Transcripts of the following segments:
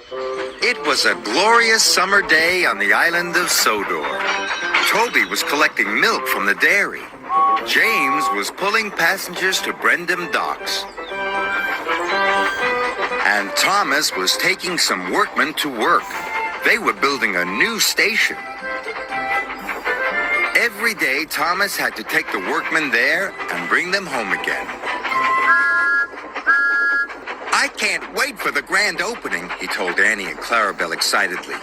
It was a glorious summer day on the island of Sodor. Toby was collecting milk from the dairy. James was pulling passengers to Brendam docks. And Thomas was taking some workmen to work. They were building a new station. Every day, Thomas had to take the workmen there and bring them home again. I can't wait for the grand opening, he told Annie and Clarabelle excitedly.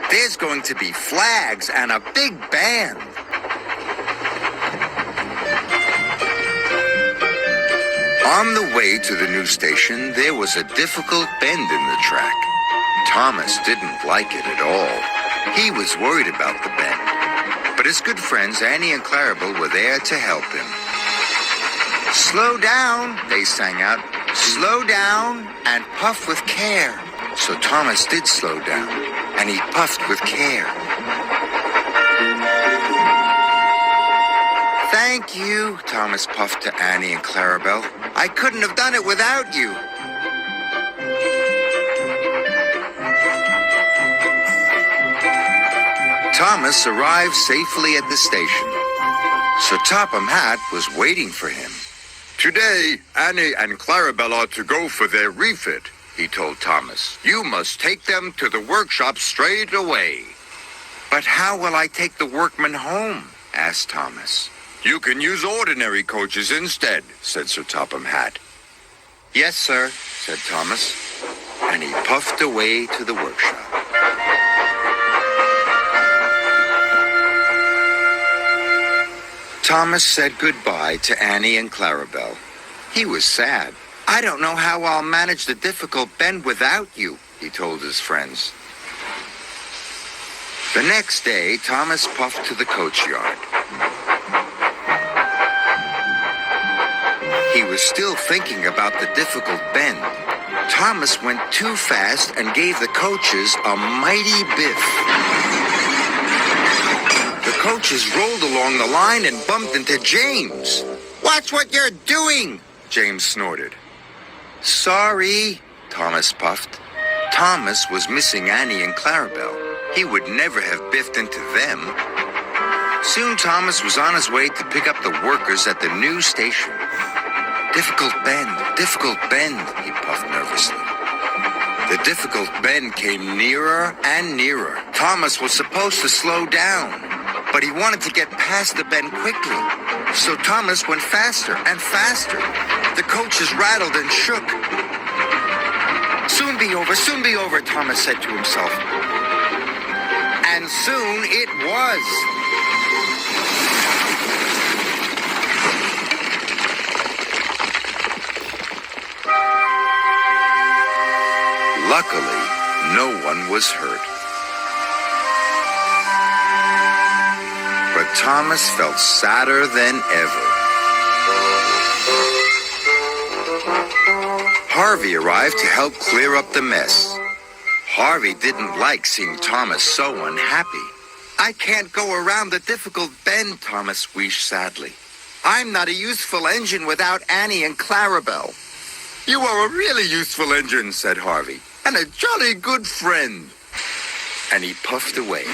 There's going to be flags and a big band. On the way to the new station, there was a difficult bend in the track. Thomas didn't like it at all. He was worried about the bend. But his good friends Annie and Clarabelle were there to help him. Slow down, they sang out. Slow down and puff with care. So Thomas did slow down, and he puffed with care. Thank you, Thomas puffed to Annie and Clarabelle. I couldn't have done it without you. Thomas arrived safely at the station. So Topham Hatt was waiting for him. Today, Annie and Clarabelle are to go for their refit, he told Thomas. You must take them to the workshop straight away. But how will I take the workmen home? Asked Thomas. You can use ordinary coaches instead, said Sir Topham Hatt. Yes, sir, said Thomas, and he puffed away to the workshop. Thomas said goodbye to Annie and Clarabelle. He was sad. I don't know how I'll manage the difficult bend without you, he told his friends. The next day, Thomas puffed to the coach yard. He was still thinking about the difficult bend. Thomas went too fast and gave the coaches a mighty biff. The coaches rolled along the line and bumped into James. Watch what you're doing, James snorted. Sorry, Thomas puffed. Thomas was missing Annie and Clarabelle. He would never have biffed into them. Soon Thomas was on his way to pick up the workers at the new station. Difficult bend, he puffed nervously. The difficult bend came nearer and nearer. Thomas was supposed to slow down, but he wanted to get past the bend quickly. So Thomas went faster and faster. The coaches rattled and shook. Soon be over, Thomas said to himself. And soon it was. Luckily, no one was hurt. But Thomas felt sadder than ever. Harvey arrived to help clear up the mess. Harvey didn't like seeing Thomas so unhappy. I can't go around the difficult bend, Thomas wheezed sadly. I'm not a useful engine without Annie and Clarabelle. You are a really useful engine, said Harvey, and a jolly good friend. And he puffed away.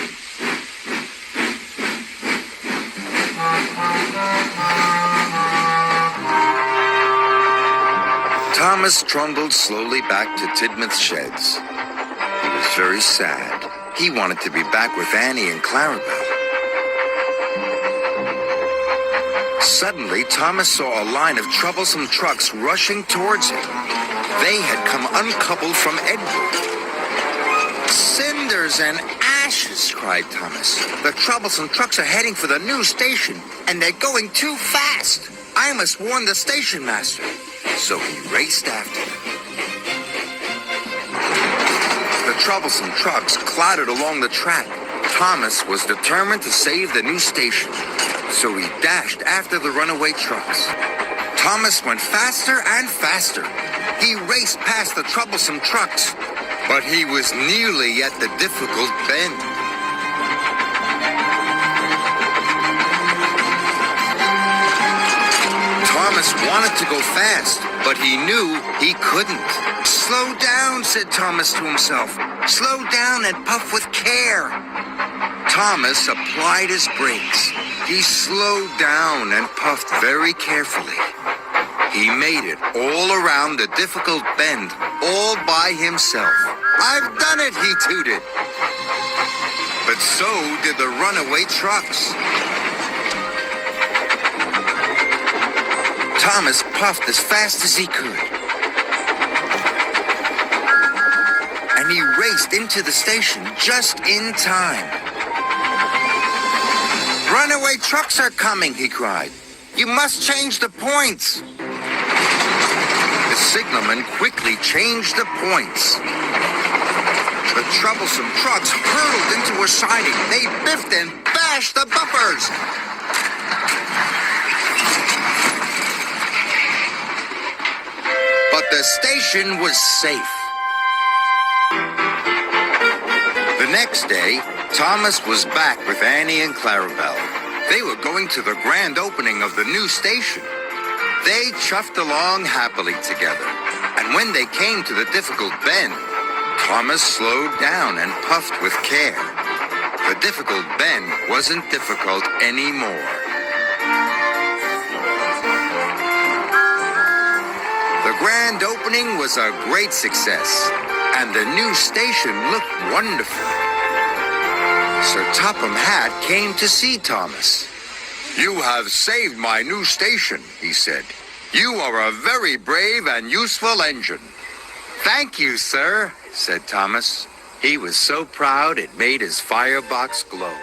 Thomas trundled slowly back to Tidmouth's sheds. He was very sad. He wanted to be back with Annie and Clarabelle. Suddenly, Thomas saw a line of troublesome trucks rushing towards him. They had come uncoupled from Edward. Cinders and ashes, cried Thomas. The troublesome trucks are heading for the new station, and they're going too fast. I must warn the station master. So he raced after them. The troublesome trucks clattered along the track. Thomas was determined to save the new station, so he dashed after the runaway trucks. Thomas went faster and faster. He raced past the troublesome trucks, but he was nearly at the difficult bend. Thomas wanted to go fast, But he knew he couldn't. Slow down, said Thomas to himself. Slow down and puff with care. Thomas applied his brakes. He slowed down and puffed very carefully. He made it all around the difficult bend, all by himself. I've done it, he tooted. But so did the runaway trucks. Thomas puffed as fast as he could. And he raced into the station just in time. Runaway trucks are coming, he cried. You must change the points. The signalman quickly changed the points. The troublesome trucks hurtled into a siding. They biffed and bashed the bumpers. But the station was safe. The next day, Thomas was back with Annie and Clarabelle. They were going to the grand opening of the new station. They chuffed along happily together. And when they came to the difficult bend, Thomas slowed down and puffed with care. The difficult bend wasn't difficult anymore. The grand opening was a great success, and the new station looked wonderful. Sir Topham Hatt came to see Thomas. You have saved my new station, he said. You are a very brave and useful engine. Thank you, sir, said Thomas. He was so proud it made his firebox glow.